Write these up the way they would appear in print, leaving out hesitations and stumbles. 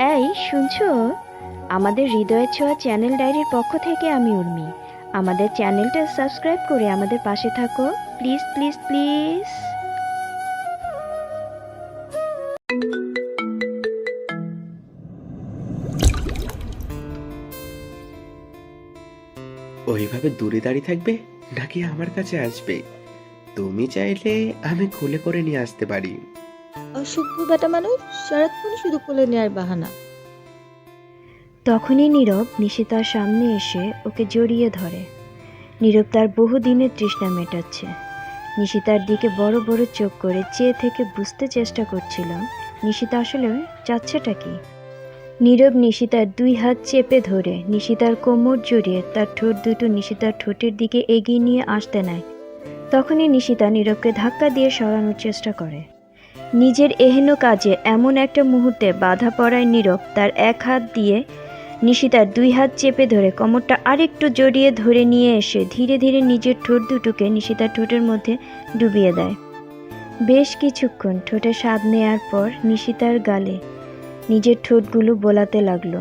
এই শুনছো, আমাদের হৃদয়ের ছোঁয়া চ্যানেল ডায়েরির পক্ষ থেকে আমি উর্মি। আমাদের চ্যানেলটা সাবস্ক্রাইব করে আমাদের পাশে থাকো, প্লিজ প্লিজ প্লিজ। ওইভাবে দূরে দাঁড়িয়ে থাকবে নাকি আমার কাছে আসবে? তুমি চাইলে আমি কোলে করে নিয়ে আসতে পারি। অসভ্য বেটা মানুষ, সারাক্ষণ শুধু কোলে নেয়ার বাহানা। তখনই নীরব নিশিতার সামনে এসে ওকে জড়িয়ে ধরে। নীরব তার বহুদিনের তৃষ্ণা মেটাচ্ছে। নিশিতার দিকে বড় বড় চোখ করে চেয়ে থেকে বুঝতে চেষ্টা করছিল নিশিতা আসলে চাচ্ছেটা কি। নীরব নিশিতার দুই হাত চেপে ধরে নিশিতার কোমর জড়িয়ে তার ঠোঁট দুটো নিশিতার ঠোঁটের দিকে এগিয়ে নিয়ে আসতে নেয়। তখনই নিশিতা নীরবকে ধাক্কা দিয়ে সরানোর চেষ্টা করে। নিজের এহেন কাজে এমন একটা মুহূর্তে বাধা পড়ায় নীরব তার এক হাত দিয়ে নিশিতার দুই হাত চেপে ধরে কোমরটা আরেকটু জড়িয়ে ধরে নিয়ে এসে ধীরে ধীরে নিজের ঠোঁট দুটোকে নিশিতার ঠোঁটের মধ্যে ডুবিয়ে দেয়। বেশ কিছুক্ষণ ঠোঁটে স্বাদ নেয়ার পর নিশিতার গালে নিজের ঠোঁটগুলো বোলাতে লাগলো।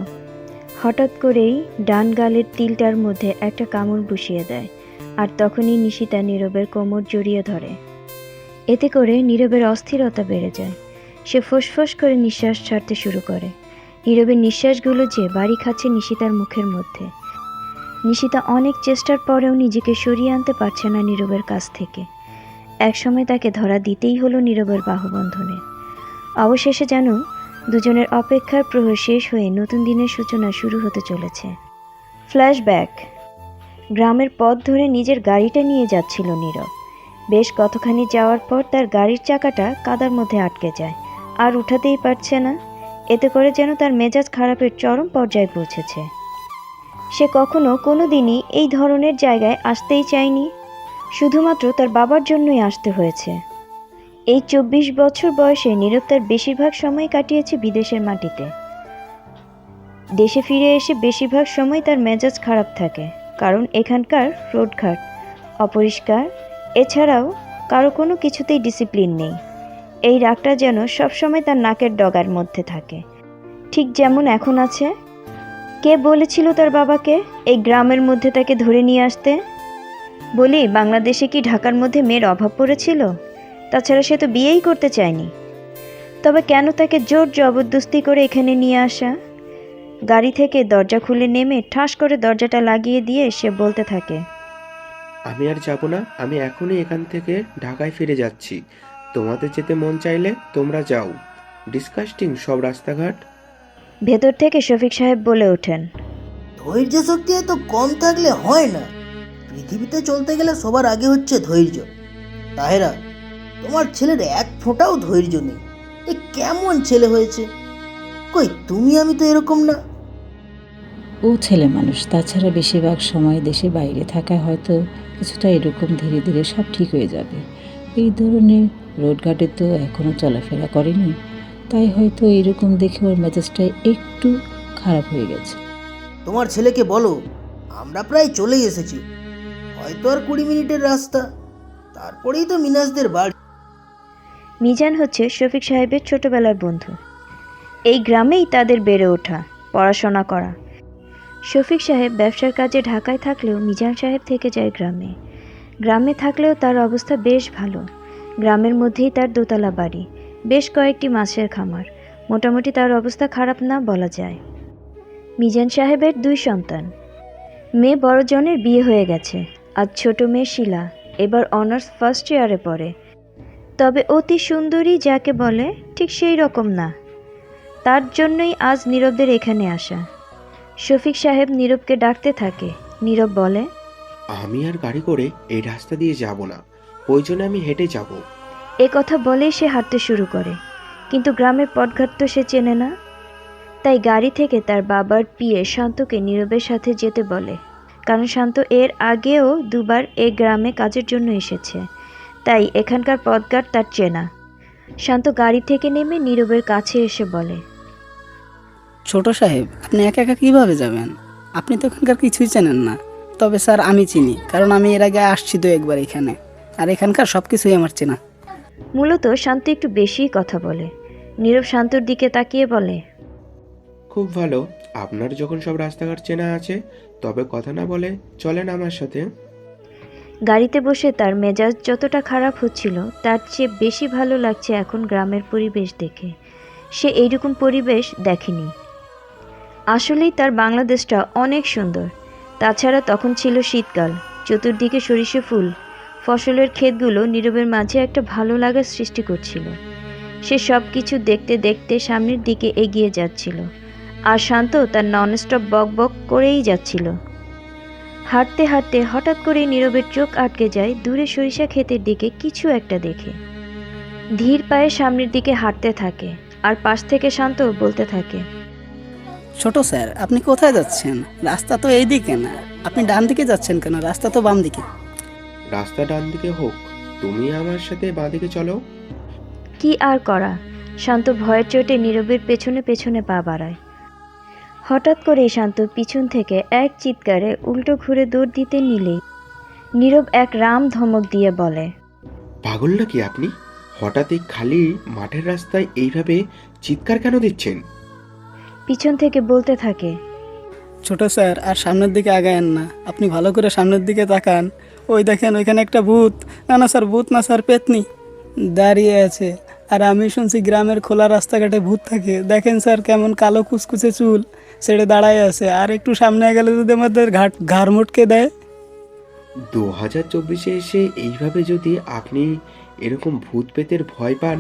হঠাৎ করেই ডান গালের তিলটার মধ্যে একটা কামড় বসিয়ে দেয়, আর তখনই নিশিতা নীরবের কোমর জড়িয়ে ধরে। এতে করে নীরবের অস্থিরতা বেড়ে যায়। সে ফোঁস করে নিঃশ্বাস ছাড়তে শুরু করে। নীরবের নিঃশ্বাসগুলো যে বাড়ি খাচ্ছে নিশিতার মুখের মধ্যে। নিশিতা অনেক চেষ্টার পরেও নিজেকে সরিয়ে আনতে পারছে না নীরবের কাছ থেকে। একসময় তাকে ধরা দিতেই হলো নীরবের বাহুবন্ধনে। অবশেষে যেন দুজনের অপেক্ষার প্রহর শেষ হয়ে নতুন দিনের সূচনা শুরু হতে চলেছে। ফ্ল্যাশব্যাক। গ্রামের পথ ধরে নিজের গাড়িটা নিয়ে যাচ্ছিল নীরব। বেশ কতখানি যাওয়ার পর তার গাড়ির চাকাটা কাদার মধ্যে আটকে যায়, আর উঠাতেই পারছে না। এতে করে যেন তার মেজাজ খারাপের চরম পর্যায়ে পৌঁছেছে। সে কখনো কোনো দিনই এই ধরনের জায়গায় আসতেই চায়নি। শুধুমাত্র তার বাবার জন্যই আসতে হয়েছে। এই 24 বছর বয়সে নীরব তার বেশিরভাগ সময় কাটিয়েছে বিদেশের মাটিতে। দেশে ফিরে এসে বেশিরভাগ সময় তার মেজাজ খারাপ থাকে, কারণ এখানকার রোডঘাট অপরিষ্কার, এছাড়াও কারো কোনো কিছুতেই ডিসিপ্লিন নেই। এই রাগটা যেন সবসময় তার নাকের ডগার মধ্যে থাকে, ঠিক যেমন এখন আছে। কে বলেছিল তার বাবাকে এই গ্রামের মধ্যে তাকে ধরে নিয়ে আসতে? বলি, বাংলাদেশে কি ঢাকার মধ্যে মেয়ের অভাব পড়েছিল? তাছাড়া সে তো বিয়েই করতে চায়নি। তবে কেন তাকে জোর জবরদস্তি করে এখানে নিয়ে আসা? গাড়ি থেকে দরজা খুলে নেমে ঠাস করে দরজাটা লাগিয়ে দিয়ে সে বলতে থাকে, আমি আর যাব না, আমি এখনই এখান থেকে ঢাকায় ফিরে যাচ্ছি। তোমাদের যেতে মন চাইলে তোমরা যাও। ডিসকাস্টিং সব রাস্তাঘাট। ভেতর থেকে শফিক সাহেব বলে ওঠেন, ধৈর্য শক্তি এত কম থাকলে হয় না। পৃথিবীতে চলতে গেলে সবার আগে হচ্ছে ধৈর্য। তাহেরা, তোমার ছেলের এক ফোঁটাও ধৈর্য নেই। এ কেমন ছেলে হয়েছে? কই তুমি, আমি তো এরকম না। ও ছেলে মানুষ, তাছাড়া বেশিরভাগ সময় দেশের বাইরে থাকায় হয়তো কিছুটা এরকম ধীরে ধীরে সব ঠিক হয়ে যাবে। এই ধরনের রোডঘাটে তো এখনও চলাফেরা করেনি, তাই হয়তো এরকম দেখে ওর মেজাজটা একটু খারাপ হয়ে গেছে। তোমার ছেলেকে বলো আমরা প্রায় চলেই এসেছি, হয়তো আর 20 মিনিটের রাস্তা, তারপরেই তো মিনাসদের বাড়ি। মিজান হচ্ছে শফিক সাহেবের ছোটবেলার বন্ধু। এই গ্রামেই তাদের বেড়ে ওঠা, পড়াশোনা করা। শফিক সাহেব ব্যবসার কাজে ঢাকায় থাকলেও মিজান সাহেব থেকে যায় গ্রামে। গ্রামে থাকলেও তার অবস্থা বেশ ভালো। গ্রামের মধ্যেই তার দোতলা বাড়ি, বেশ কয়েকটি মাছের খামার। মোটামুটি তার অবস্থা খারাপ না বলা যায়। মিজান সাহেবের 2 সন্তান। মেয়ে বড়জনের বিয়ে হয়ে গেছে, আর ছোট মেয়ে শিলা এবার অনার্স ফার্স্ট ইয়ারে পড়ে। তবে অতি সুন্দরী যাকে বলে ঠিক সেই রকম না। তার জন্যই আজ নীরবদের এখানে আসা। শফিক সাহেব নীরবকে ডাকতে থাকে। নীরব বলে, আমি আর গাড়ি করে এই রাস্তা দিয়ে যাব না, প্রয়োজনে আমি হেঁটে যাব। এ কথা বলেই সে হাঁটতে শুরু করে। কিন্তু গ্রামের পথঘাট তো সে চেনে না, তাই গাড়ি থেকে তার বাবার পিয়ে শান্তকে নীরবের সাথে যেতে বলে। কারণ শান্ত এর আগেও 2 বার এই গ্রামে কাজের জন্য এসেছে, তাই এখানকার পথঘাট তার চেনা। শান্ত গাড়ি থেকে নেমে নীরবের কাছে এসে বলে, ছোট সাহেব, আপনি একা একা কীভাবে যাবেন? আপনি তো এখানকার কিছুই চেনেন না। তবে স্যার, আমি চিনি, কারণ আমি এর আগে আসছি তো একবার এখানে, আর এখানকার সব কিছুই আমার চেনা। মূলত শান্ত একটু বেশিই কথা বলে। নীরব শান্তর দিকে তাকিয়ে বলে, খুব ভালো। আপনার যখন সব রাস্তাঘাট চেনা আছে, তবে কথা না বলে চলেন আমার সাথে। গাড়িতে বসে তার মেজাজ যতটা খারাপ হচ্ছিল তার চেয়ে বেশি ভালো লাগছে এখন গ্রামের পরিবেশ দেখে। সে এইরকম পরিবেশ দেখেনি। আসলেই তার বাংলাদেশটা অনেক সুন্দর। তাছাড়া তখন ছিল শীতকাল, চতুর্দিকে সরিষা ফুল, ফসলের ক্ষেতগুলো নীরবের মাঝে একটা ভালো লাগার সৃষ্টি করছিল। সে সব কিছু দেখতে দেখতে সামনের দিকে এগিয়ে যাচ্ছিল, আর শান্ত তার ননস্টপ বক বক করেই যাচ্ছিল। হাঁটতে হাঁটতে হঠাৎ করে নীরবের চোখ আটকে যায় দূরে সরিষা ক্ষেতের দিকে কিছু একটা দেখে। ধীর পায়ে সামনের দিকে হাঁটতে থাকে, আর পাশ থেকে শান্ত বলতে থাকে, ছোট স্যার, আপনি কোথায় যাচ্ছেন? রাস্তা তো এই দিকে না, আপনি ডান দিকে যাচ্ছেন কেন? রাস্তা তো বাম দিকে। রাস্তা ডান দিকে হোক, তুমি আমার সাথে বাঁ দিকে চলো। কি আর করা, শান্ত ভয়ের চোটে নীরবের পেছনে পেছনে পা বাড়ায়। হঠাৎ করে শান্ত পিছন থেকে এক চিৎকারে উল্টো ঘুরে দৌড় দিতে নিলেই নীরব এক রাম ধমক দিয়ে বলে, পাগল নাকি আপনি? হঠাৎ এই খালি মাঠের রাস্তায় এইভাবে চিৎকার কেন দিচ্ছেন? পিছন থেকে বলতে থাকে, ছোট স্যার, আর সামনের দিকে আগায়েন না, আপনি ভালো করে সামনের দিকে তাকান। ওই দেখেন, ওইখানে একটা ভূত। না না স্যার, ভূত না স্যার, পেতনি দাঁড়িয়ে আছে। আর আমি শুনছি গ্রামের খোলা রাস্তাঘাটে ভূত থাকে। দেখেন স্যার, কেমন কালো কুচকুচে চুল, ছেড়ে দাঁড়ায় আছে। আর একটু সামনে গেলে যদি আমাদের ঘাড় মুটকে দেয়। 2024-এ এসে এইভাবে যদি আপনি এরকম ভূত পেতের ভয় পান,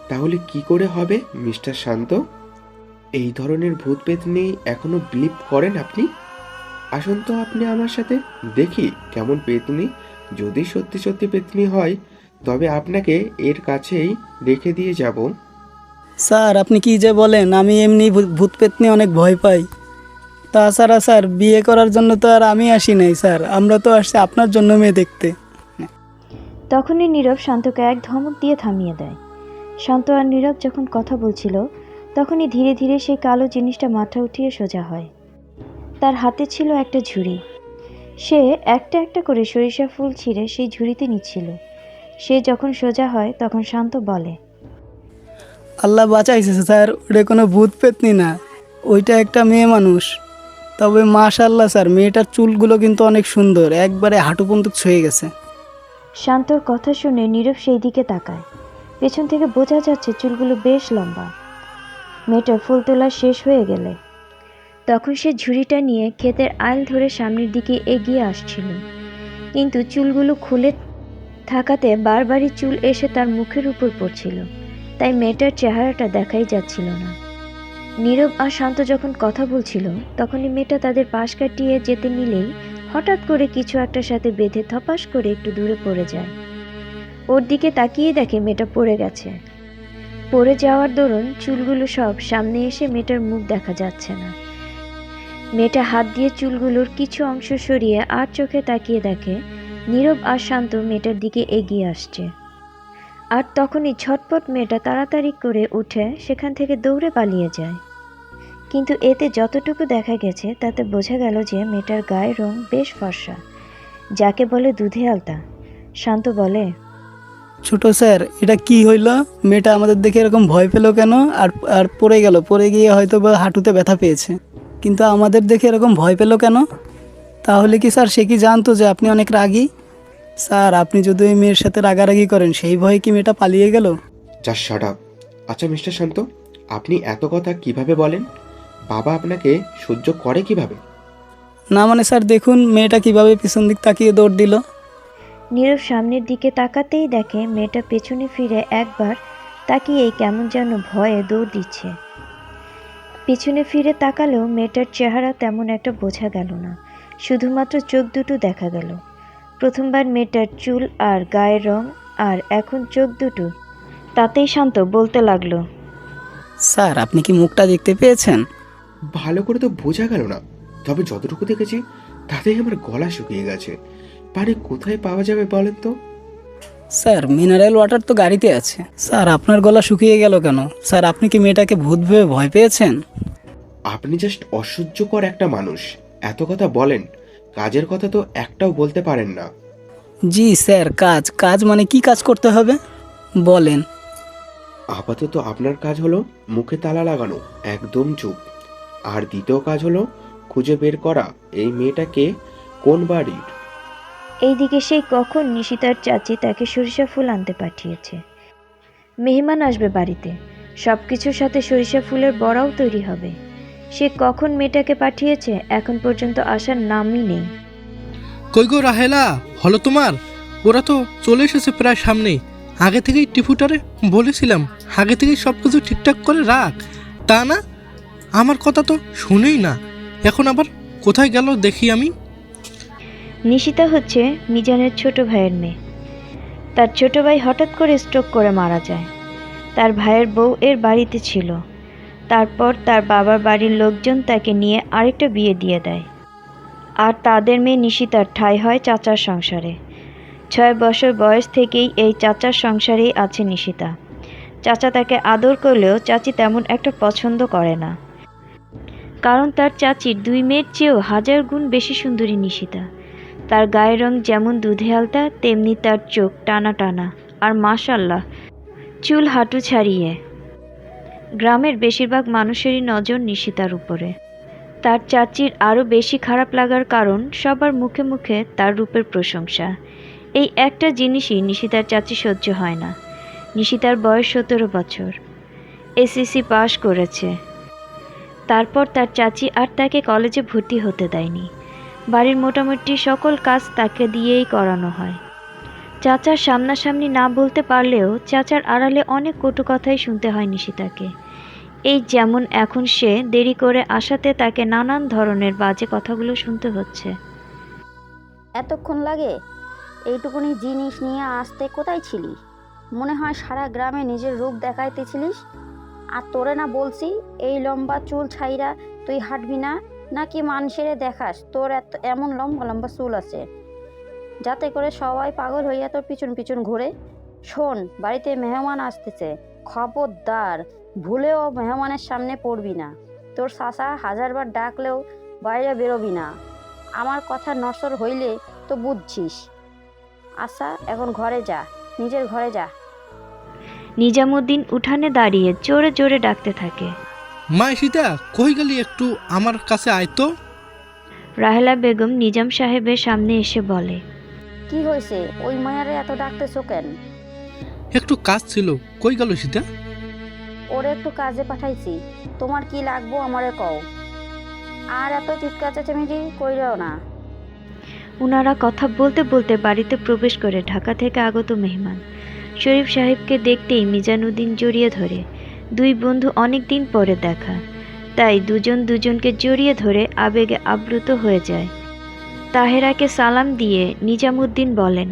তাহলে কি করে হবে মিস্টার শান্ত? এই ধরনের ভূত পেত নিয়ে এখনো বিলিভ করেন আপনি? আসুন তো আপনি আমার সাথে, দেখি কেমন পেতনি। যদি সত্যি সত্যি পেতনি হয়, তবে আপনাকে এর কাছেই রেখে দিয়ে যাব। স্যার, আপনি কি যে বলেন, আমি এমনি ভূত পেতনি অনেক ভয় পাই। তাছাড়া স্যার, বিয়ে করার জন্য তো আর আমি আসি নাই স্যার, আমরা তো আসছি আপনার জন্য মেয়ে দেখতে। তখনই নীরব শান্তকে এক ধমক দিয়ে থামিয়ে দেয়। শান্ত আর নীরব যখন কথা বলছিল, তখনই ধীরে ধীরে সেই কালো জিনিসটা মাথা উঠিয়ে সোজা হয়। তার হাতে ছিল একটা ঝুড়ি। সে একটা একটা করে সরিষা ফুল ছিঁড়ে সেই ঝুড়িতে নিচ্ছিল। সে যখন সোজা হয় তখন শান্ত বলে, আল্লাহ বাঁচাইছে স্যার, ওটা কোনো ভূত পেতনি না, ওইটা একটা মেয়ে মানুষ। তবে মাশাআল্লাহ স্যার, মেয়েটার চুলগুলো কিন্তু অনেক সুন্দর, একবারে হাঁটু পর্যন্ত ছুঁয়ে গেছে। শান্তর কথা শুনে নীরব সেই দিকে তাকায়। পেছন থেকে বোঝা যাচ্ছে চুলগুলো বেশ লম্বা। মেয়েটার ফুল তোলা শেষ হয়ে গেলে তখন সে ঝুড়িটা নিয়ে ক্ষেতের আইল ধরে সামনের দিকে এগিয়ে আসছিল, কিন্তু চুলগুলো খুলে থাকাতে বারবারই চুল এসে তার মুখের উপর পড়ছিল, তাই মেয়েটার চেহারাটা দেখাই যাচ্ছিল না। নীরব আর শান্ত যখন কথা বলছিল, তখনই মেয়েটা তাদের পাশ কাটিয়ে যেতে নিলেই হঠাৎ করে কিছু একটার সাথে বেঁধে ধপাস করে একটু দূরে পড়ে যায়। ওর দিকে তাকিয়ে দেখে মেয়েটা পড়ে গেছে। পড়ে যাওয়ার দরুন চুলগুলো সব সামনে এসে মেয়েটার মুখ দেখা যাচ্ছে না। মেয়েটা হাত দিয়ে চুলগুলোর কিছু অংশ সরিয়ে আর চোখে তাকিয়ে দেখে নীরব আর শান্ত মেয়েটার দিকে এগিয়ে আসছে। আর তখনই ছটপট মেয়েটা তাড়াতাড়ি করে উঠে সেখান থেকে দৌড়ে পালিয়ে যায়। কিন্তু এতে যতটুকু দেখা গেছে তাতে বোঝা গেল যে মেয়েটার গায়ের রং বেশ ফর্সা, যাকে বলে দুধে আলতা। শান্ত বলে, ছোট স্যার, এটা কি হইল? মেয়েটা আমাদের দেখে এরকম ভয় পেলো কেন? আর আর পড়ে গেল, পড়ে গিয়ে হয়তো বা হাঁটুতে ব্যথা পেয়েছে, কিন্তু আমাদের দেখে এরকম ভয় পেলো কেন? তাহলে কি স্যার সে কি জানতো যে আপনি অনেক রাগী? স্যার, আপনি যদি ওই মেয়ের সাথে রাগারাগি করেন, সেই ভয়ে কি মেয়েটা পালিয়ে গেল? Just shut up. আচ্ছা মিস্টার শান্ত, আপনি এত কথা কিভাবে বলেন? বাবা আপনাকে সহ্য করে কিভাবে? না মানে স্যার, দেখুন মেয়েটা কিভাবে পিছন দিক তাকিয়ে দৌড় দিল। নীরব সামনের দিকে তাকাতেই দেখে মেয়েটা পেছনে ফিরে একবার তাকিয়েই কেমন যেন ভয়ে দৌড় দিচ্ছে। পিছনে ফিরে তাকালেও মেয়েটার চেহারা তেমন একটা বোঝা গেল না, শুধুমাত্র চোখ দুটো দেখা গেল। প্রথমবার মেয়েটার চুল আর গায়ের রং, আর এখন চোখ দুটো। তাতেই শান্ত বলতে লাগলো, স্যার, আপনি কি মুখটা দেখতে পেয়েছেন? ভালো করে তো বোঝা গেল না, তবে যতটুকু দেখেছি তাতেই আমার গলা শুকিয়ে গেছে। পানি কোথায় পাওয়া যাবে বলেন তো? স্যার, মিনারেল ওয়াটার তো গাড়িতে আছে। স্যার, আপনার গলা শুকিয়ে গেল কেন? স্যার, আপনি কি মেয়েটাকে ভূত ভেবে ভয় পেয়েছেন? আপনি জাস্ট অসহ্যকর একটা মানুষ। এত কথা বলেন, কাজের কথা তো একটাও বলতে পারেন না। জি স্যার, কাজ কাজ মানে কি কাজ করতে হবে বলেন। আপাতত আপনার কাজ হলো মুখে তালা লাগানো, একদম চুপ। আর দ্বিতীয় কাজ হলো খুঁজে বের করা এই মেয়েটাকে কোন বাড়ির। এইদিকে সেই কখন নিশিতার চাচি তাকে সরিষা ফুল আনতে পাঠিয়েছে। মেহমান আসবে বাড়িতে, সব কিছুর সাথে সরিষা ফুলের বড়াও তৈরি হবে। সে কখন মেয়েটাকে পাঠিয়েছে এখন পর্যন্ত আসার নামই নেই। কই গো রাহেলা, হলো তোমার? ওরা তো চলে এসেছে প্রায় সামনে। আগে থেকেই টিফুটারে বলেছিলাম আগে থেকেই সব কিছু ঠিকঠাক করে রাখ, তা না আমার কথা তো শুনেই না। এখন আবার কোথায় গেল দেখি আমি। নিশিতা হচ্ছে মিজানের ছোট ভাইয়ের মেয়ে। তার ছোট ভাই হঠাৎ করে স্ট্রোক করে মারা যায়। তার ভাইয়ের বউ এর বাড়িতে ছিল। তারপর তার বাবার বাড়ির লোকজন তাকে নিয়ে আরেকটা বিয়ে দিয়ে দেয়। আর তাদের মেয়ে নিশিতার ঠাঁই হয় চাচার সংসারে। 6 বছর বয়স থেকেই এই চাচার সংসারেই আছে নিশিতা। চাচা তাকে আদর করলেও চাচি তেমন একটা পছন্দ করে না, কারণ তার চাচির 2 মেয়ের চেয়েও 1000 গুণ বেশি সুন্দরী নিশিতা। তার গায়ের রং যেমন দুধে আলতা, তেমনি তার চোখ টানা টানা, আর মাশাআল্লাহ চুল হাঁটু ছাড়িয়ে। গ্রামের বেশিরভাগ মানুষেরই নজর নিশিতার উপরে। তার চাচির আরও বেশি খারাপ লাগার কারণ সবার মুখে মুখে তার রূপের প্রশংসা। এই একটা জিনিসই নিশিতার চাচি সহ্য হয় না। নিশিতার বয়স 17 বছর, এসএসসি পাশ করেছে। তারপর তার চাচি আর তাকে কলেজে ভর্তি হতে দেয়নি। বাড়ির মোটামুটি সকল কাজ তাকে দিয়েই করানো হয়। চাচার সামনাসামনি না বলতে পারলেও চাচার আড়ালে অনেক কটু কথাই শুনতে হয় নিশিতাকে। এই যেমন এখন সে দেরি করে আসাতে তাকে নানান ধরনের বাজে কথাগুলো শুনতে হচ্ছে। এতক্ষণ লাগে এইটুকুনি জিনিস নিয়ে আসতে? কোথায় ছিলি? মনে হয় সারা গ্রামে নিজের রূপ দেখাইতেছিলিস। আর তোরে না বলছি এই লম্বা চুল ছাইরা তুই হাঁটবি না, নাকি মানুষেরে দেখাস তোর এমন লম্বা লম্বা চুল আছে, যাতে করে সবাই পাগল হইয়া তোর পিছন পিছন ঘুরে। শোন, বাড়িতে মেহমান আসতেছে, খবরদার ভুলেও মেহমানের সামনে পড়বি না। তোর চাচা 1000 বার ডাকলেও বাইরে বেরোবি না। আমার কথা নসর হইলে তো বুঝছিস। আচ্ছা, এখন ঘরে যা, নিজের ঘরে যা। নিজামুদ্দিন উঠানে দাঁড়িয়ে জোরে জোরে ডাকতে থাকে, মা সীতা, কই গেলি? একটু আমার কাছে আয় তো। রাহেলা বেগম নিজাম সাহেবের সামনে এসে বলে, কি হয়েছে? ওই মায়ারে এত ডাকতেছো কেন? একটু কাজ ছিল। কই গেল সীতা? ওরে একটু কাজে পাঠাইছি, তোমার কি লাগবো আমারে কও। আর এত চিৎকার চেঁচামেচি কইরাও না। উনারা কথা বলতে বলতে বাড়িতে প্রবেশ করে ঢাকা থেকে আগত মেহমান শরীফ সাহেবকে দেখতেই মিজানুদ্দিন জড়িয়ে ধরে। 2 বন্ধু অনেক দিন পরে দেখা, তাই দুজন দুজনকে জড়িয়ে ধরে আবেগে আপ্লুত হয়ে যায়। তাহেরাকে সালাম দিয়ে নিজামুদ্দিন বলেন,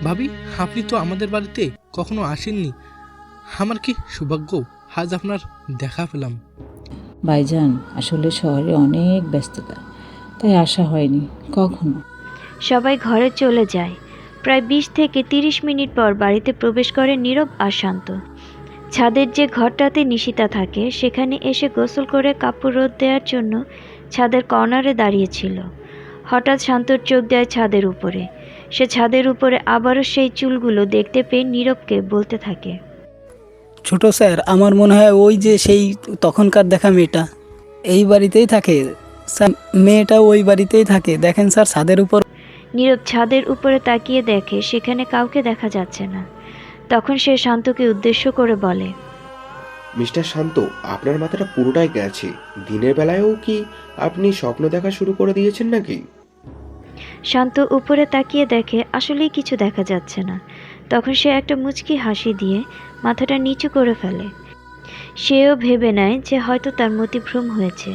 ভাবি, আপনি তো আমাদের বাড়িতে কখনো আসেননি। আমার কি সৌভাগ্য আজ আপনার দেখা পেলাম। ভাইজান, আসলে শহরে অনেক ব্যস্ততা, তাই আসা হয়নি কখনো। সবাই ঘরে চলে যায়। প্রায় 20 থেকে 30 মিনিট পর বাড়িতে প্রবেশ করে নীরব আর শান্ত। ছাদের যে ঘরটাতে নিশিতা থাকে সেখানে এসে গোসল করে কাপড় রোদ দেওয়ার জন্য ছাদের কর্নারে দাঁড়িয়েছিল। হঠাৎ শান্তর চোখ দেয় ছাদের উপরে। সে ছাদের উপরে আবারও সেই চুলগুলো দেখতে পেয়ে নীরবকে বলতে থাকে, ছোট স্যার, আমার মনে হয় ওই যে সেই তখনকার দেখা মেয়েটা এই বাড়িতেই থাকে স্যার। মেয়েটা ওই বাড়িতেই থাকে, দেখেন স্যার ছাদের উপর। নীরব ছাদের উপরে তাকিয়ে দেখে সেখানে কাউকে দেখা যাচ্ছে না। তখন সে শান্তকে উদ্দেশ্য করে বলে, মিস্টার শান্ত, আপনার মাথাটা পুরোটাই গেছে। দিনের বেলায়ও কি আপনি স্বপ্ন দেখা শুরু করে দিয়েছেন নাকি? শান্ত উপরে তাকিয়ে দেখে আসলেই কিছু দেখা যাচ্ছে না। তখন সে একটা মুচকি হাসি দিয়ে মাথাটা নিচু করে ফেলে। সেও ভেবে নেয় যে হয়তো তার মতিভ্রম হয়েছে,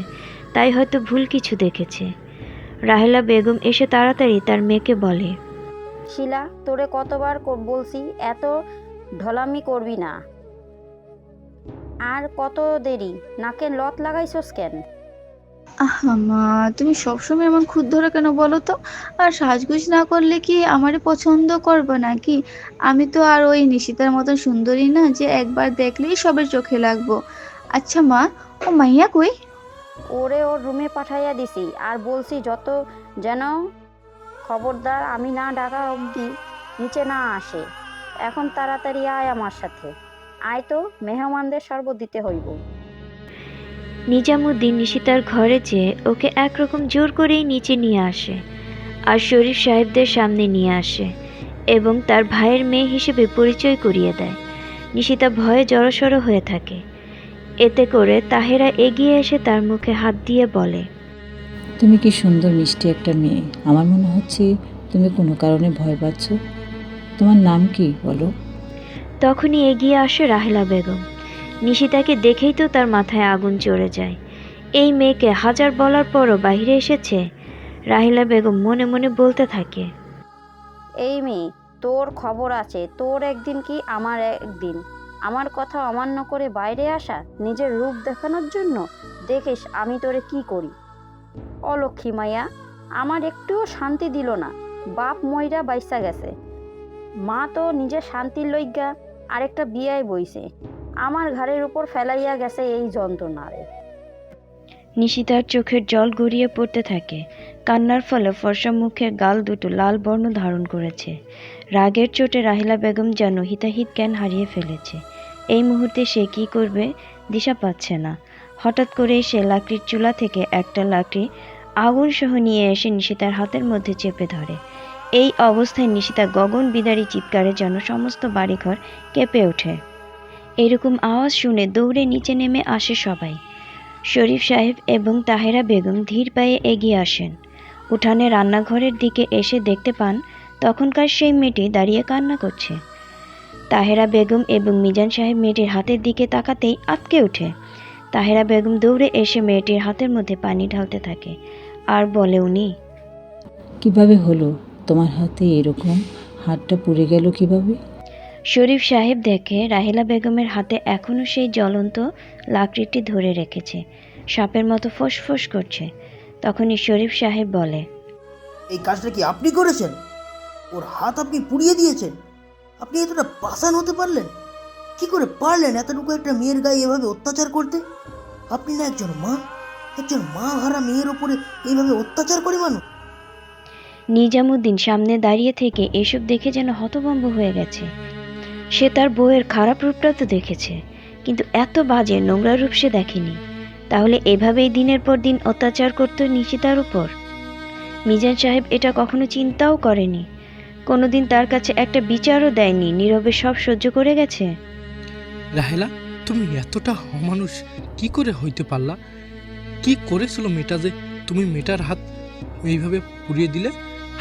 তাই হয়তো ভুল কিছু দেখেছে। রাহেলা বেগম এসে তাড়াতাড়ি তার মেয়েকে বলে, শিলা, তোরে কতবার বলছি এত ঢলামি করবি না। আর কত দেরি, নাকে লত লাগাইছস কেন? আহা মা, তুমি সবসময় এমন খুদ ধরে কেন বলো তো? আর সাজগোজ না করলে কি আমারে পছন্দ করবে নাকি? আমি তো আর ওই নিশিতার মতন সুন্দরী না যে একবার দেখলেই সবের চোখে লাগবো। আচ্ছা মা, ও মাইয়া কই? ওরে ওর রুমে পাঠাইয়া দিছি, আর বলছি যত যেন খবরদার আমি না ডাকা অবধি নিচে না আসে। এখন তাড়াতাড়ি আয় আমার সাথে। আয় তো, মেহমানদের শরবত দিতে হইব। নিজামুদ্দিন নিশিতার ঘরে যেয়ে ওকে একরকম জোর করেই নিচে নিয়ে আসে আর শরীফ সাহেবদের সামনে নিয়ে আসে এবং তার ভাইয়ের মেয়ে হিসেবে পরিচয় করিয়ে দেয়। নিশিতা ভয়ে জড়সড় হয়ে থাকে। এতে করে তাহেরা এগিয়ে এসে তার মুখে হাত দিয়ে বলে, তুমি কি সুন্দর মিষ্টি একটা মেয়ে। আমার মনে হচ্ছে তুমি কোনো কারণে ভয় পাচ্ছ। তোমার নাম কি বলো? তখনই এগিয়ে আসে রাহেলা বেগম। নিশিতাকে দেখেই তো তার মাথায় আগুন চড়ে যায়। এই মেয়েকে হাজার বলার পরও বাইরে এসেছে। রাহেলা বেগম মনে মনে বলতে থাকে, এই মেয়ে, তোর খবর আছে, তোর একদিন কি আমার একদিন। আমার কথা অমান্য করে বাইরে আসা নিজের রূপ দেখানোর জন্য, দেখিস আমি তোরে কি করি। অলক্ষী মাইয়া, আমার একটুও শান্তি দিল না। বাপ মইরা বাইসা গেছে, মা তো নিজের শান্তির লইগা আরেকটা বিয়ায় বইছে, আমার ঘাড়ের উপর ফেলাইয়া গেছে এই যন্ত্রণারে। নিশিতার চোখের জল গড়িয়ে পড়তে থাকে। কান্নার ফলে ফর্সা মুখের গাল দুটো লাল বর্ণ ধারণ করেছে। রাগের চোটে রাহিলা বেগম যেন হিতাহিত জ্ঞান হারিয়ে ফেলেছে। এই মুহূর্তে সে কি করবে দিশা পাচ্ছে না। হঠাৎ করেই সে লাকড়ির চুলা থেকে একটা লাকড়ি আগুন সহ নিয়ে এসে নিশিতার হাতের মধ্যে চেপে ধরে। এই অবস্থায় নিশিতা গগন বিদারী চিৎকারে যেন সমস্ত বাড়িঘর কেঁপে ওঠে। এরকম আওয়াজ শুনে দৌড়ে নিচে নেমে আসে সবাই। শরীফ সাহেব এবং তাহেরা বেগম ধীর পায়ে এগিয়ে আসেন। উঠানে রান্নাঘরের দিকে এসে দেখতে পান তখনকার সেই মেয়েটি দাঁড়িয়ে কান্না করছে। তাহেরা বেগম এবং মিজান সাহেব মেয়েটির হাতের দিকে তাকাতেই আঁতকে ওঠে। তাহেরা বেগম দৌড়ে এসে মেয়েটির হাতের মধ্যে পানি ঢালতে থাকে আর বলে, উনি কিভাবে হলো তোমার হাতে এরকম? হাতটা পুড়ে গেল কিভাবে? শরীফ সাহেব দেখে রাহেলা বেগমের হাতে এখনও সেই জ্বলন্ত লাকড়িটি ধরে রেখেছে, সাপের মতো ফোঁস করছে। তখনই শরীফ সাহেব বলে, এই কাজটা কি আপনি করেছেন? ওর হাত আপনি পুড়িয়ে দিয়েছেন? আপনি এতটা পাষাণ হতে পারলেন? কি করে পারলেন এতটুকু একটা মেয়ের গায়ে এভাবে অত্যাচার করতে? আপনি না একজন মা হারা মেয়ের ওপরে এইভাবে অত্যাচার করে মানুষ? নিজামুদ্দিন সামনে দাঁড়িয়ে থেকে এসব দেখে যেন হতভম্ব হয়ে গেছে। সে তার বউয়ের খারাপ রূপটা তো দেখেছে, কিন্তু এত বাজে নোংরা রূপ সে দেখেনি। তাহলে এভাবেই দিনের পর দিন অত্যাচার করত নিশিতার উপর? মিজান সাহেব এটা কখনো চিন্তাও করেনি, কোনোদিন তার কাছে একটা বিচারও দেয়নি, নীরবে সব সহ্য করে গেছে। রাহেলা, তুমি এতটা অমানুষ কি করে হইতে পারলা? কি করেছিল মেয়েটা যে তুমি মেয়েটার হাত এইভাবে পুড়িয়ে দিলে?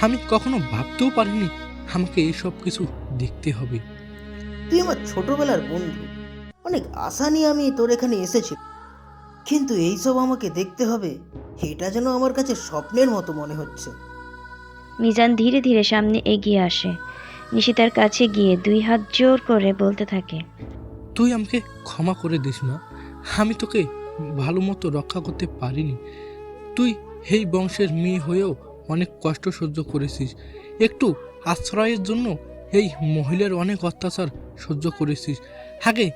আমি কখনো ভাবতেও পারিনি আমাকে এই সব কিছু দেখতে হবে। তুই আমার ছোটবেলার বন্ধু, অনেক আশা নিয়ে আমি তোর এখানে এসেছি, কিন্তু এইসব আমাকে দেখতে হবে এটা যেন আমার কাছে স্বপ্নের মতো মনে হচ্ছে। মিজান ধীরে ধীরে সামনে এগিয়ে আসে। নিশিতার কাছে গিয়ে দুই হাত জোর করে বলতে থাকে, তুই আমাকে ক্ষমা করে দিস না, আমি তোকে ভালো মতো রক্ষা করতে পারিনি। তুই এই বংশের মেয়ে হয়েও অনেক কষ্ট সহ্য করেছিস, একটু আশ্রয়ের জন্য এই মহিলার অনেক অত্যাচার সহ্য করেছিস। আগে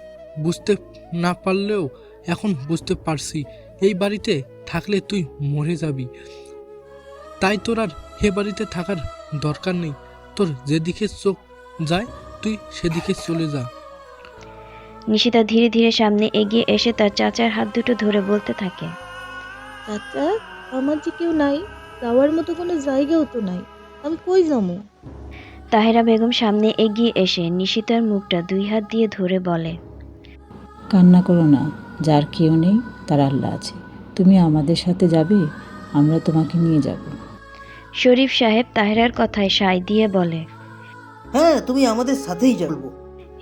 বুঝতে না পারলেও এখন বুঝতে পারছি, এই বাড়িতে থাকলে তুই মরে যাবি। তাই তোর আর এ বাড়িতে থাকার দরকার নেই। তোর যেদিকে চোখ যায় তুই সেদিকে চলে যা। নিশিতা ধীরে ধীরে সামনে এগিয়ে এসে তার চাচার হাত দুটো ধরে বলতে থাকে, চাচা, আমার যে কেউ নাই, যাওয়ার মতো কোনো জায়গাও তো নাই, আমি কই যাবো? তাহেরা বেগম সামনে এগিয়ে এসে নিশিতার মুখটা দুই হাত দিয়ে ধরে বলে, কান্না করো না, যার কেউ নেই তার আল্লাহ আছে। তুমি আমাদের সাথে যাবে, আমরা তোমাকে নিয়ে যাব। শরীফ সাহেব তাহেরার কথায় সায় দিয়ে বলে, হ্যাঁ, তুমি আমাদের সাথেই যাবো।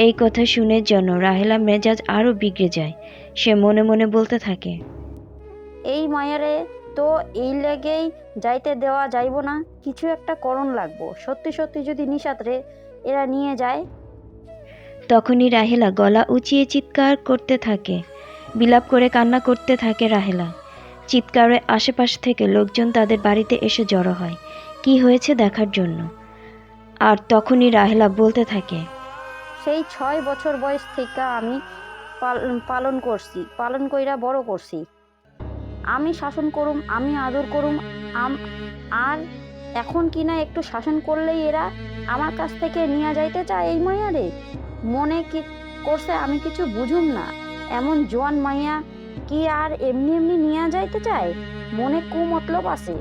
এই কথা শুনে যেন রাহেলা মেজাজ আরো বিগড়ে যায়। সে মনে মনে বলতে থাকে, এই মায়ারে তো এই লেগেই যাইতে দেওয়া যাইব না, কিছু একটা করণ লাগবো। সত্যি সত্যি যদি নিশাতরে এরা নিয়ে যায়। তখনই রাহেলা গলা উঁচিয়ে চিৎকার করতে থাকে, বিলাপ করে কান্না করতে থাকে রাহেলা। চিৎকারে আশেপাশ থেকে লোকজন তাদের বাড়িতে এসে জড়ো হয় কি হয়েছে দেখার জন্য। আর তখনই রাহেলা বলতে থাকে, সেই 6 বছর বয়স থেকে আমি পালন কইরা বড় করছি। আমি শাসন করুম, আমি আদর করুম, আর এখন কিনা একটু শাসন করলেই এরা আমার কাছ থেকে নিয়ে যাইতে চায়। এই মাইয়ারে মনে কি করছে আমি কিছু বুঝুম না। এমন জোয়ান মাইয়া কি আর এমনি এমনি নিয়ে যাইতে চায়? মনে কুমতলব আছে।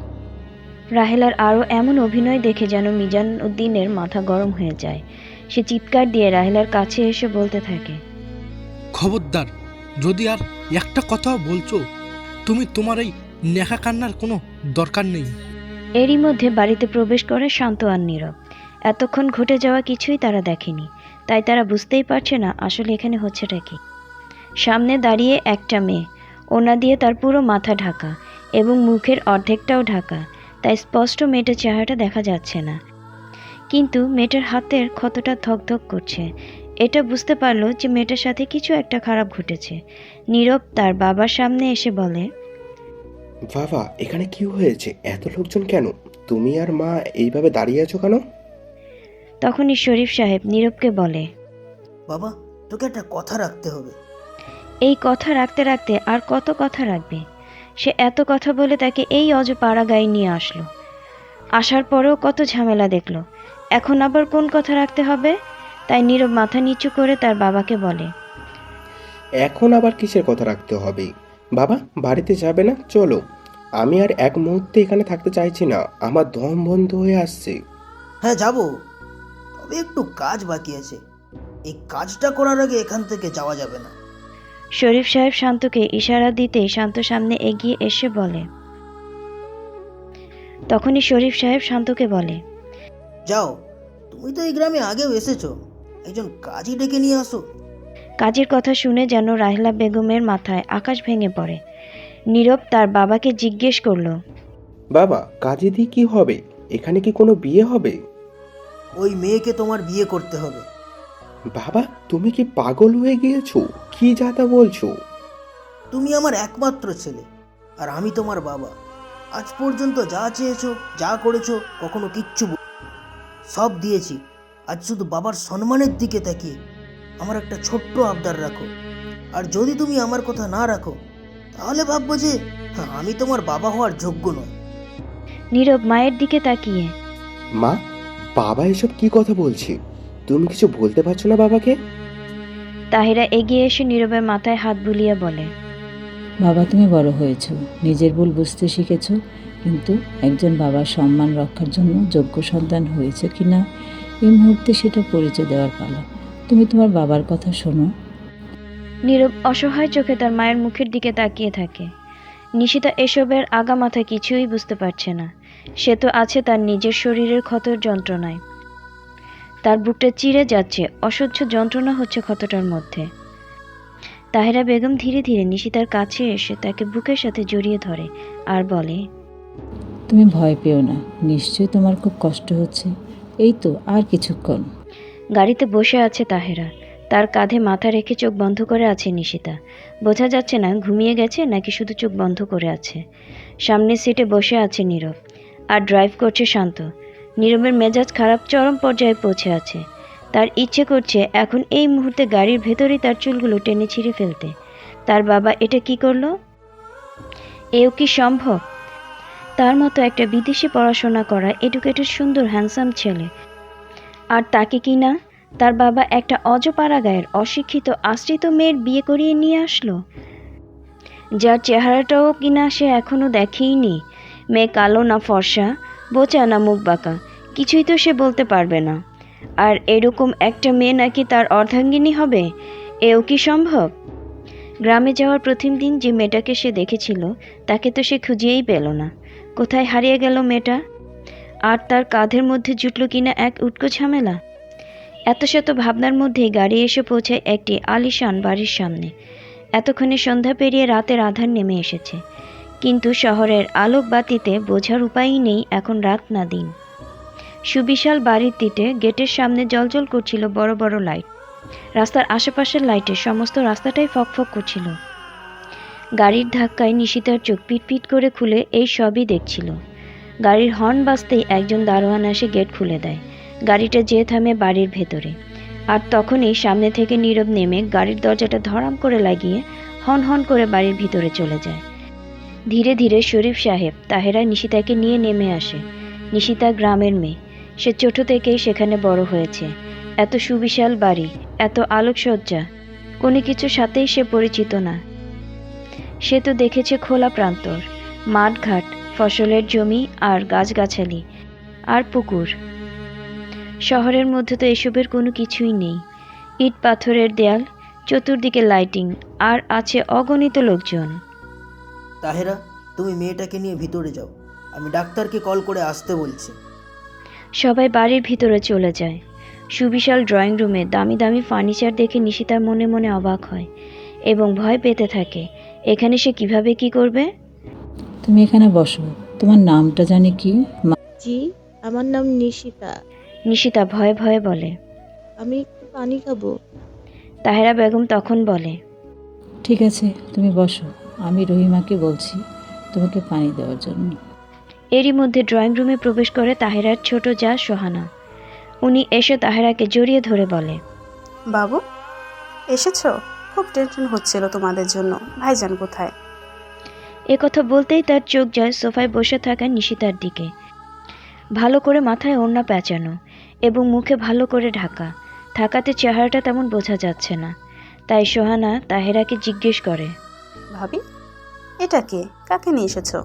রাহেলার আরও এমন অভিনয় দেখে যেন মিজান উদ্দিনের মাথা গরম হয়ে যায়। সে চিৎকার দিয়ে রাহেলার কাছে এসে বলতে থাকে, খবরদার, যদি আর একটা কথাও বলছো, তুমি তোমার এই নেখা কান্নার কোনো দরকার নেই। এরই মধ্যে বাড়িতে প্রবেশ করে শান্ত আর নীরব। এতক্ষণ ঘটে যাওয়া কিছুই তারা দেখেনি, তাই তারা বুঝতেই পারছে না আসলে এখানে হচ্ছেটা কি। সামনে দাঁড়িয়ে একটা মেয়ে, ওনা দিয়ে তার পুরো মাথা ঢাকা এবং মুখের অর্ধেকটাও ঢাকা, তাই স্পষ্ট মেয়েটার চেহারাটা দেখা যাচ্ছে না। কিন্তু মেয়েটার হাতের ক্ষতটা ধকধক করছে। এটা বুঝতে পারলো যে মেয়েটার সাথে কিছু একটা খারাপ ঘটেছে। নীরব তার বাবার সামনে এসে বলে, বাবা, এখানে কি হয়েছে? এত লোকজন কেন? তুমি আর মা এইভাবে দাঁড়িয়ে আছো কেন? তখনই শরীফ সাহেব নীরবকে বলে, বাবা, তোকে একটা কথা রাখতে হবে। এই কথা রাখতে রাখতে আর কত কথা রাখবে? সে এত কথা বলে তাকে এই অজপাড়া গায়ে নিয়ে আসলো। আসার পরেও কত ঝামেলা দেখলো, এখন আবার কোন কথা রাখতে হবে? তাই নীরব মাথা নিচু করে তার বাবাকে বলে, এখন আবার কিসের কথা রাখতে হবে? বাবা, বাড়িতে যাবে না? চলো। আমি আর এক মুহূর্তে এখানে থাকতে চাইছি না, আমার দম বন্ধ হয়ে আসছে। হ্যাঁ, যাব, তবে একটু কাজ বাকি আছে। এই কাজটা করার আগে এখান থেকে যাওয়া যাবে না। শরীফ সাহেব শান্তকে ইশারা দিতেই শান্ত সামনে এগিয়ে এসে বলে। তখনই শরীফ সাহেব শান্তকে বলে, যাও, তুমি তো এই গ্রামে আগেও এসেছো, একজন কাজই ডেকে নিয়ে আসো। কাজের কথা শুনে যেন রাহেলা বেগমের মাথায় আকাশ ভেঙে পড়ে। নীরব তার বাবাকে জিজ্ঞেস করলো, বাবা, কাজে দিয়ে কি হবে? এখানে কি কোনো বিয়ে হবে? ওই মেয়েকে তোমার বিয়ে করতে হবে। বাবা, তুমি কি পাগল হয়ে গিয়েছো? কি যাতা বলছো? তুমি আমার একমাত্র ছেলে, আর আমি তোমার বাবা। আজ পর্যন্ত যা চেয়েছো, যা করেছো, কখনো কিচ্ছু সব দিয়েছি। আজ শুধু বাবার সম্মানের দিকে তাকিয়ে আমার একটা ছোট্ট আবদার রাখো। আর যদি তুমি আমার কথা না রাখো, তাহলে ভাববো যে আমি তোমার বাবা হওয়ার যোগ্য নয়। নীরব মায়ের দিকে তাকিয়ে, মা, বাবা এসব কি কথা বলছে? তুমি কিছু বলতে পারছো না বাবাকে? তাহিরা এগিয়ে এসে নীরবের মাথায় হাত বুলিয়ে বলে, বাবা, তুমি বড় হয়েছো, নিজের ভুল বুঝতে শিখেছো, কিন্তু একজন বাবার সম্মান রক্ষার জন্য যোগ্য সন্তান হয়েছে কিনা এই মুহূর্তে সেটা পরিচয় দেওয়ার পালা। তুমি তোমার বাবার কথা শোনো। নীরব অসহায় চোখে তার মায়ের মুখের দিকে তাকিয়ে থাকে। নিশিতা এসবের আগামাথা কিছুই বুঝতে পারছে না। সে তো আছে তার নিজের শরীরের ক্ষতর যন্ত্রণায়। তার বুকটা চিরে যাচ্ছে, অসহ্য যন্ত্রণা হচ্ছে ক্ষতটার মধ্যে। তাহিরা বেগম ধীরে ধীরে নিশিতার কাছে এসে তাকে বুকের সাথে জড়িয়ে ধরে আর বলে, তুমি ভয় পেও না, নিশ্চয়ই তোমার খুব কষ্ট হচ্ছে। এই তো আর কিছুক্ষণ। গাড়িতে বসে আছে তাহেরা, তার কাঁধে মাথা রেখে চোখ বন্ধ করে আছে নিশিতা। বোঝা যাচ্ছে না ঘুমিয়ে গেছে নাকি শুধু চোখ বন্ধ করে আছে। সামনের সিটে বসে আছে নীরব, আর ড্রাইভ করছে শান্ত। নীরবের মেজাজ খারাপ চরম পর্যায়ে পৌঁছে আছে। তার ইচ্ছে করছে এখন এই মুহূর্তে গাড়ির ভেতরেই তার চুলগুলো টেনে ছিঁড়ে ফেলতে। তার বাবা এটা কি করলো? এও কি সম্ভব? তার মতো একটা বিদেশে পড়াশোনা করা এডুকেটেড সুন্দর হ্যান্ডসাম ছেলে, আর তাকে কি না তার বাবা একটা অজপাড়া গায়ের অশিক্ষিত আশ্রিত মেয়ের বিয়ে করিয়ে নিয়ে আসলো, যার চেহারাটাও কিনা সে এখনো দেখেইনি। মেয়ে কালো না ফর্সা, বোচা না মুখ বাঁকা, কিছুই তো সে বলতে পারবে না। আর এরকম একটা মেয়ে নাকি তার অর্ধাঙ্গিনী হবে, এও কি সম্ভব? গ্রামে যাওয়ার প্রথম দিন যে মেয়েটাকে সে দেখেছিল তাকে তো সে খুঁজেই পেল না। কোথায় হারিয়ে গেল মেয়েটা? আর তার কাঁধের মধ্যে জুটল কিনা এক উটকো ঝামেলা। এত শত ভাবনার মধ্যেই গাড়ি এসে পৌঁছায় একটি আলিশান বাড়ির সামনে। এতক্ষণে সন্ধ্যা পেরিয়ে রাতের আধার নেমে এসেছে, কিন্তু শহরের আলোক বাতিতে বোঝার উপায়ই নেই এখন রাত না দিন। সুবিশাল বাড়ির তিটে গেটের সামনে জ্বলজ্বল করছিল বড় বড় লাইট। রাস্তার আশেপাশের লাইটে সমস্ত রাস্তাটাই ফকফক করছিল। গাড়ির ধাক্কায় নিশিতার চোখ পিটপিট করে খুলে এই সবই দেখছিল। গাড়ির হর্ন বাজতেই একজন দারোয়ান এসে গেট খুলে দেয়। গাড়িটা যেয়ে থামে বাড়ির ভেতরে, আর তখনই সামনে থেকে নীরব নেমে গাড়ির দরজাটা ধরাম করে লাগিয়ে হন হন করে বাড়ির ভিতরে চলে যায়। ধীরে ধীরে শরীফ সাহেব তাহেরা নিশিতাকে নিয়ে নেমে আসে। নিশিতা গ্রামের মেয়ে, সে ছোট থেকেই সেখানে বড় হয়েছে। এত সুবিশাল বাড়ি, এত আলোকসজ্জা, কোনো কিছুর সাথেই সে পরিচিত না। সে তো দেখেছে খোলা প্রান্তর, মাঠঘাট, ফসলের জমি আর গাছগাছালি আর পুকুর। শহরের মধ্যে তো এসবের কোনো কিছুই নেই। ইট পাথরের দেয়াল, চতুর্দিকে লাইটিং, আর আছে অগণিত লোকজন। তাহেরা, তুমি মেয়েটাকে নিয়ে ভিতরে যাও, আমি ডাক্তারকে কল করে আসতে বলছি। সবাই বাড়ির ভিতরে চলে যায়। সুবিশাল ড্রয়িং রুমে দামি দামি ফার্নিচার দেখে নিশিতার মনে মনে অবাক হয় এবং ভয় পেতে থাকে। এখানে সে কিভাবে কি করবে? তুমি এখানে বসো। তোমার নামটা জানি কি? জি, আমার নাম নিশিতা। নিশিতা ভয়ে ভয়ে বলে। আমি একটু পানি খাবো। তাহেরা বেগম তখন বলে, ঠিক আছে, তুমি বসো, আমি রহিমাকে বলছি তোমাকে পানি দেওয়ার জন্য। এরই মধ্যে ড্রয়িং রুমে প্রবেশ করে তাহেরার ছোট যা সোহানা। উনি এসে তাহেরাকে জড়িয়ে ধরে বলে, বাবু এসেছো? খুব টেনশন হচ্ছিল তোমাদের জন্য। ভাইজান কোথায়? এ কথা বলতেই তার চোখ যায় সোফায় বসে থাকা নিশিতার দিকে। ভালো করে মাথায় ওড়না পেঁচানো এবং মুখে ভালো করে ঢাকা থাকাতে চেহারাটা তেমন বোঝা যাচ্ছে না। তাই সোহানা তাহেরাকে জিজ্ঞেস করে, ভাবি এটা কে? কাকে নিয়ে এসেছো?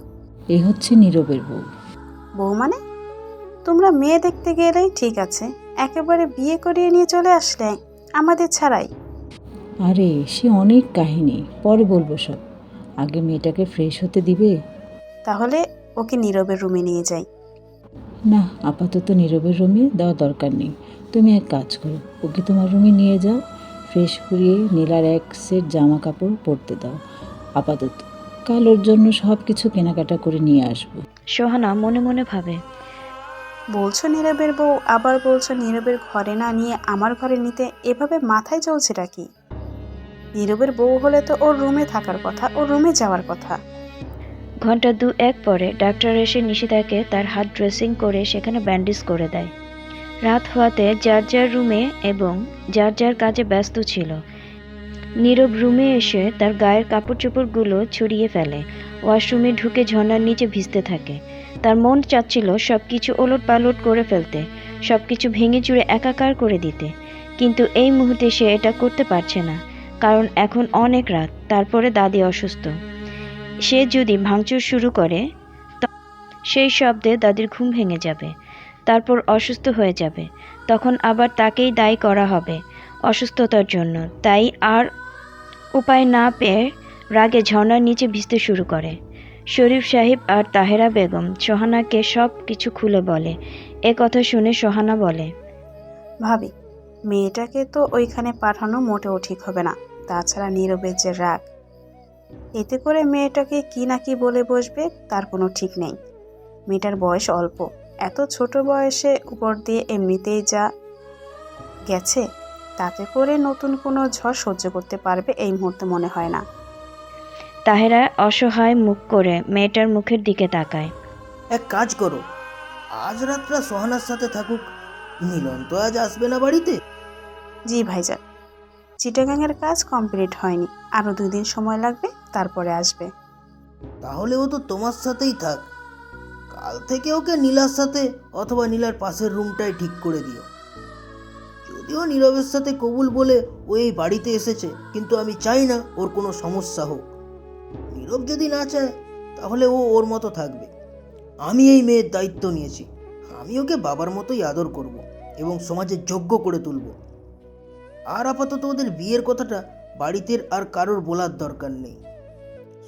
এই হচ্ছে নীরবের বউ। বউ মানে? তোমরা মেয়ে দেখতে গেলেই ঠিক আছে, একেবারে বিয়ে করিয়ে নিয়ে চলে আসলে আমাদের ছাড়াই। আরে সে অনেক কাহিনী, পরে বলবো সব। আগে মেয়েটাকে ফ্রেশ হতে দিবে? তাহলে ওকে নীরবের রুমে নিয়ে যাই। না, আপাতত নীরবের রুমে দেওয়া দরকার নেই। তুমি এক কাজ করো, ওকে তোমার রুমে নিয়ে যাও, ফ্রেশ করিয়ে নীলার এক সেট জামা কাপড় পরতে দাও আপাতত। কাল ওর জন্য সব কিছু কেনাকাটা করে নিয়ে আসবো। সোহানা মনে মনে ভাবে, বলছো নীরবের বউ, আবার বলছো নীরবের ঘরে না নিয়ে আমার ঘরে নিতে। এভাবে মাথায় চলছেটা কি? নীরবের বউ হলে তো ওর রুমে থাকার কথা, ওর রুমে যাওয়ার কথা। ঘন্টা 2-1 পরে ডাক্তার এসে নিশিতাকে তার হাত ড্রেসিং করে সেখানে ব্যান্ডেজ করে দেয়। রাত হওয়াতে যার যার রুমে এবং যার যার কাজে ব্যস্ত ছিল। নীরব রুমে এসে তার গায়ের কাপড় চোপড়গুলো ছড়িয়ে ফেলে। ওয়াশরুমে ঢুকে ঝর্ণার নিচে ভিজতে থাকে। তার মন চাচ্ছিল সব কিছু ওলট পালট করে ফেলতে, সব কিছু ভেঙে চুরে একাকার করে দিতে, কিন্তু এই মুহূর্তে সে এটা করতে পারছে না, কারণ এখন অনেক রাত, তারপরে দাদি অসুস্থ। সে যদি ভাঙচুর শুরু করে সেই শব্দে দাদির ঘুম ভেঙে যাবে, তারপর অসুস্থ হয়ে যাবে, তখন আবার তাকেই দায়ী করা হবে অসুস্থতার জন্য। তাই আর উপায় না পেয়ে রাগে ঝর্ণার নিচে ভিজতে শুরু করে। শরীফ সাহেব আর তাহেরা বেগম সোহানাকে সব কিছু খুলে বলে। এ কথা শুনে সোহানা বলে, ভাবি মেয়েটাকে তো ওইখানে পাঠানো মোটেও ঠিক হবে না। তাছাড়া নীরবের যে রাগ, এতে করে মেয়েটাকে কি না কি বলে বসবে তার কোনো ঠিক নেই। মেয়েটার বয়স অল্প, এত ছোট বয়সে উপর দিয়ে এমনিতেই যা গেছে, তাতে করে নতুন কোনো ঝড় সহ্য করতে পারবে এই মুহূর্তে মনে হয় না। তাহেরা অসহায় মুখ করে মেয়েটার মুখের দিকে তাকায়। এক কাজ করো, আজ রাতটা সোহানার সাথে থাকুক। মিলন তো আজ আসবে না বাড়িতে। জি ভাইজান, চিটাগাংয়ের কাজ কমপ্লিট হয়নি, আরও 2 দিন সময় লাগবে, তারপরে আসবে। তাহলে ও তো তোমার সাথেই থাক। কাল থেকে ওকে নীলার সাথে অথবা নীলার পাশের রুমটাই ঠিক করে দিও। যদিও নীরবের সাথে কবুল বলে ও এই বাড়িতে এসেছে, কিন্তু আমি চাই না ওর কোনো সমস্যা হোক। নীরব যদি না চায় তাহলে ও ওর মতো থাকবে। আমি এই মেয়ের দায়িত্ব নিয়েছি, আমি ওকে বাবার মতোই আদর করব এবং সমাজের যোগ্য করে তুলব। আর আপাতত ওদের বিয়ের কথাটা বাড়িতে আর কারোর বলার দরকার নেই।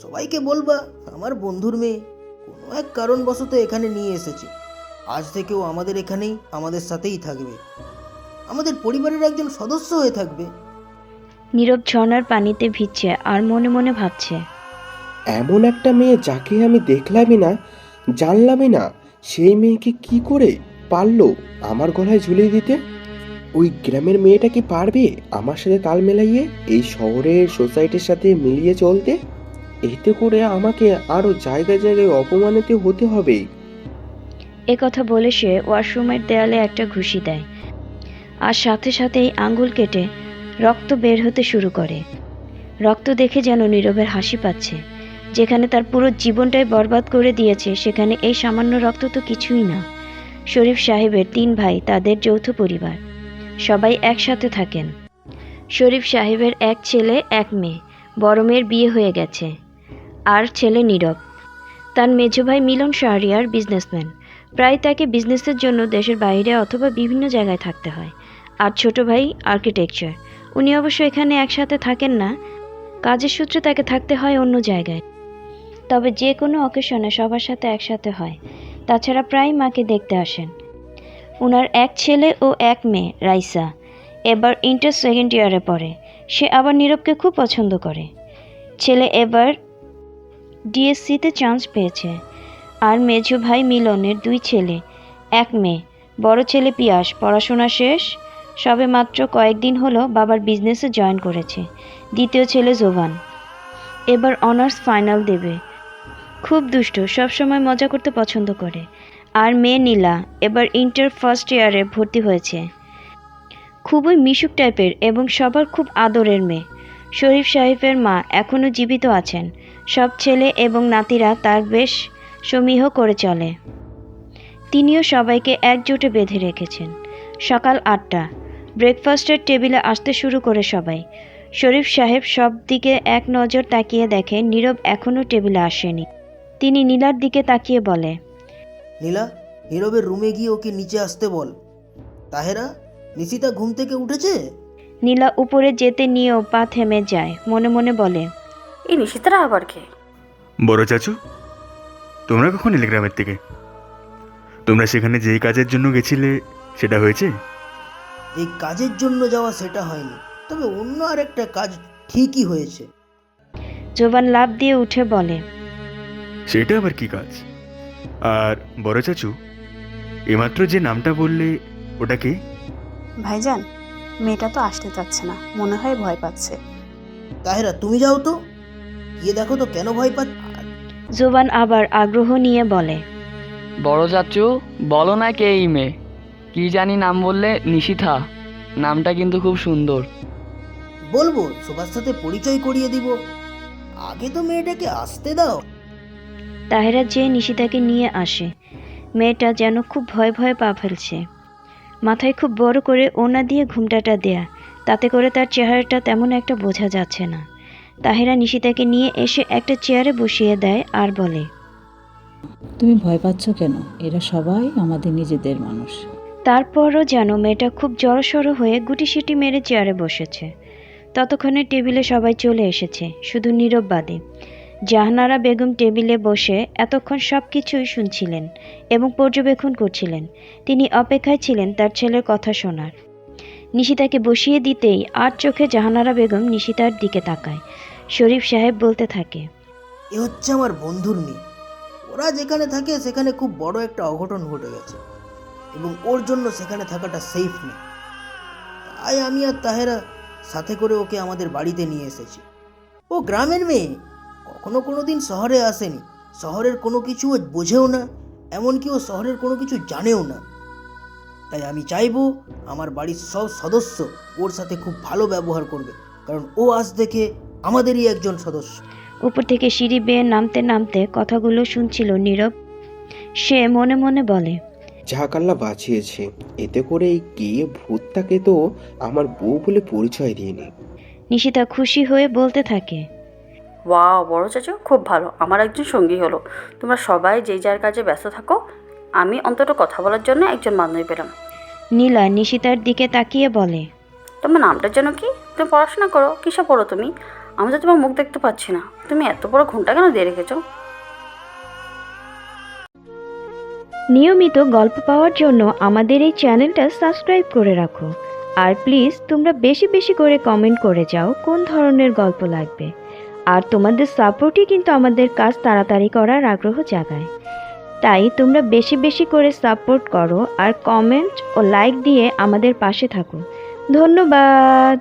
সবাইকে বলবা আমার বন্ধুর মেয়ে কোনো এক কারণবশত এখানে নিয়ে এসেছে। আজ থেকে ও আমাদের এখানেই আমাদের সাথেই থাকবে, আমাদের পরিবারের একজন সদস্য হয়ে থাকবে। নীরব ঝর্ণার পানিতে ভিজছে আর মনে মনে ভাবছে, এমন একটা মেয়ে যাকে আমি দেখলামই না, জানলামই না, সেই মেয়েকে কি করে পারলো আমার গলায় ঝুলিয়ে দিতে? ওই গ্রামের মেয়েটা কি পারবে আমার সাথে তাল মেলাইয়ে এই শহরের সোসাইটির সাথে মিলিয়ে চলতে? এতে করে আমাকে আরো জায়গায় জায়গায় অপমানিত হতে হবে। এ কথা বলে সে ওয়াশরুমের দেয়ালে একটা ঘুষি দেয়, আর সাথে সাথেই আঙ্গুল কেটে রক্ত বের হতে শুরু করে। রক্ত দেখে যেন নীরবের হাসি পাচ্ছে। যেখানে তার পুরো জীবনটাই বরবাদ করে দিয়েছে, সেখানে এই সামান্য রক্ত তো কিছুই না। শরীফ সাহেবের 3 ভাই, তাদের যৌথ পরিবার, সবাই একসাথে থাকেন। শরীফ সাহেবের 1 ছেলে 1 মেয়ে, বড় মেয়ের বিয়ে হয়ে গেছে। আর ছেলে নীরব। তার মেজো ভাই মিলন শাহরিয়ার বিজনেসম্যান, প্রায় তাকে বিজনেসের জন্য দেশের বাইরে অথবা বিভিন্ন জায়গায় থাকতে হয়। আর ছোট ভাই আর্কিটেকচার, উনি অবশ্য এখানে একসাথে থাকেন না, কাজের সূত্রে তাকে থাকতে হয় অন্য জায়গায়। তবে যে কোনো অকেশনে সবার সাথে একসাথে হয়। তাছাড়া প্রায় মাকে দেখতে আসেন। ওনার এক ছেলে ও এক মেয়ে রাইসা, এবার ইন্টার সেকেন্ড ইয়ারে পড়ে। সে আবার নীরবকে খুব পছন্দ করে। ছেলে এবার ডিএসসিতে চান্স পেয়েছে। আর মেজো ভাই মিলনের 2 ছেলে, 1 মেয়ে। বড় ছেলে পিয়াস পড়াশোনা শেষ, সবে মাত্র কয়েকদিন হলো বাবার বিজনেসে জয়েন করেছে। দ্বিতীয় ছেলে জোভান, এবার অনার্স ফাইনাল দেবে। খুব দুষ্ট, সবসময় মজা করতে পছন্দ করে। আর মেয়ে নীলা এবার ইন্টার ফার্স্ট ইয়ারে ভর্তি হয়েছে। খুবই মিশুক টাইপের এবং সবার খুব আদরের মেয়ে। শরীফ সাহেবের মা এখনও জীবিত আছেন। সব ছেলে এবং নাতিরা তার বেশ সমীহ করে চলে। তিনিও সবাইকে একজোটে বেঁধে রেখেছেন। সকাল 8টা, ব্রেকফাস্টের টেবিলে আসতে শুরু করে সবাই। শরীফ সাহেব সব দিকে এক নজর তাকিয়ে দেখে নীরব এখনও টেবিলে আসেনি। তিনি নীলার দিকে তাকিয়ে বলে, নীলা, নীরবের রুমে গিয়ে ওকে নিচে আসতে বল। তাহেরা, নিশিতা ঘুম থেকে উঠেছে? নীলা উপরে যেতে নিয়েও পা থেমে যায়। মনে মনে বলে, এই নিশিতারা আবার কে? বড় চাচু, তোমরা কখন এলে গ্রামের থেকে? তোমরা সেখানে যেই কাজের জন্য গেছিলে সেটা হয়েছে? এই কাজের জন্য যাওয়া সেটা হয়নি, তবে অন্য আরেকটা কাজ ঠিকই হয়েছে। জোবান লাফ দিয়ে উঠে বলে, সেটা আবার কি কাজ? আর বড় চাচু, এমাত্র যে নামটা বললে ওটা কে? ভাইজান, মেয়েটা তো আসতে চাচ্ছে না, মনে হয় ভয় পাচ্ছে। তাহেরা, তুমি যাও তো, গিয়ে দেখো তো কেন ভয় পাচ্ছে। জোবান আবার আগ্রহ নিয়ে বলে, বড় চাচু, বলো না কে এই মেয়ে? কি জানি নাম বললে? নিশিথা, নামটা কিন্তু খুব সুন্দর। বলবো, সবার সাথে পরিচয় করিয়ে দিব, আগে তো মেয়েটাকে আসতে দাও। তাহেরা যে নিশিতাকে নিয়ে আসে। মেয়েটা যেন খুব ভয় ভয়ে পা ফেলছে। মাথায় খুব বড় করে ওড়না দিয়ে ঘুমটাটা দেয়া, তাতে করে তার চেহারাটা তেমন একটা বোঝা যাচ্ছে না। তাহেরা নিশিতাকে নিয়ে এসে একটা চেয়ারে বসিয়ে দেয় আর বলে, তুমি ভয় পাচ্ছ কেন? এরা সবাই আমাদের নিজেদের মানুষ। তারপরও যেন মেয়েটা খুব জড়সড় হয়ে গুটিসুটি মেরে চেয়ারে বসেছে। ততক্ষণে টেবিলে সবাই চলে এসেছে, শুধু নীরব বাদে। জাহানারা বেগম টেবিলে বসে এতক্ষণ সব কিছুই শুনছিলেন এবং পর্যবেক্ষণ করছিলেন। তিনি অপেক্ষায় ছিলেন তার ছেলের কথা শোনার। নিশিতাকে বসিয়ে দিতেই আর চোখে জাহানারা বেগম নিশিতার দিকে তাকায়। শরীফ সাহেব বলতে থাকে, এ হচ্ছে আমার বন্ধুর মেয়ে। ওরা যেখানে থাকে সেখানে খুব বড় একটা অঘটন ঘটে গেছে এবং ওর জন্য সেখানে থাকাটা সেফ না। তাই আমি আর তাহেরা সাথে করে ওকে আমাদের বাড়িতে নিয়ে এসেছি। ও গ্রামের মেয়ে, কখনো কোনো দিন শহরে আসেনি, শহরের কোনো কিছু ও বোঝেও না, এমনকি ও শহরের কোনো কিছু জানেও না। তাই আমি চাইবো আমার বাড়ির সব সদস্য ওর সাথে খুব ভালো ব্যবহার করবে, কারণ ও আজ থেকে আমাদেরই একজন সদস্য। উপর থেকে সিঁড়ি বেয়ে নামতে নামতে কথাগুলো শুনছিল নীরব। সে মনে মনে বলে, ঝাঁকাল্লা বাঁচিয়েছে, এতে করে এই গিয়ে ভূতটাকে তো আমার বউ বলে পরিচয় দিইনি। নিশিতা খুশি হয়ে বলতে থাকে, ওয়াও বড় চাচু, খুব ভালো, আমার একজন সঙ্গী হলো। তোমরা সবাই যেই যার কাজে ব্যস্ত থাকো, আমি অন্তত কথা বলার জন্য একজন বান্ধবী পেলাম। নীলা নিশিতার দিকে তাকিয়ে বলে, তোমার নামটার জন্য কি? তুমি পড়াশোনা করো, কিসব পড়ো তুমি? আমি তো তোমার মুখ দেখতে পাচ্ছি না, তুমি এত বড় ঘন্টা কেন দিয়ে রেখেছো? নিয়মিত গল্প পাওয়ার জন্য আমাদের এই চ্যানেলটা সাবস্ক্রাইব করে রাখো। আর প্লিজ তোমরা বেশি বেশি করে কমেন্ট করে যাও কোন ধরনের গল্প লাগবে। আর তোমাদের সাপোর্টই কিন্তু আমাদের কাজ তাড়াতাড়ি করার আগ্রহ জাগায়। তাই তোমরা বেশি বেশি করে সাপোর্ট করো আর কমেন্ট ও লাইক দিয়ে আমাদের পাশে থাকো। ধন্যবাদ।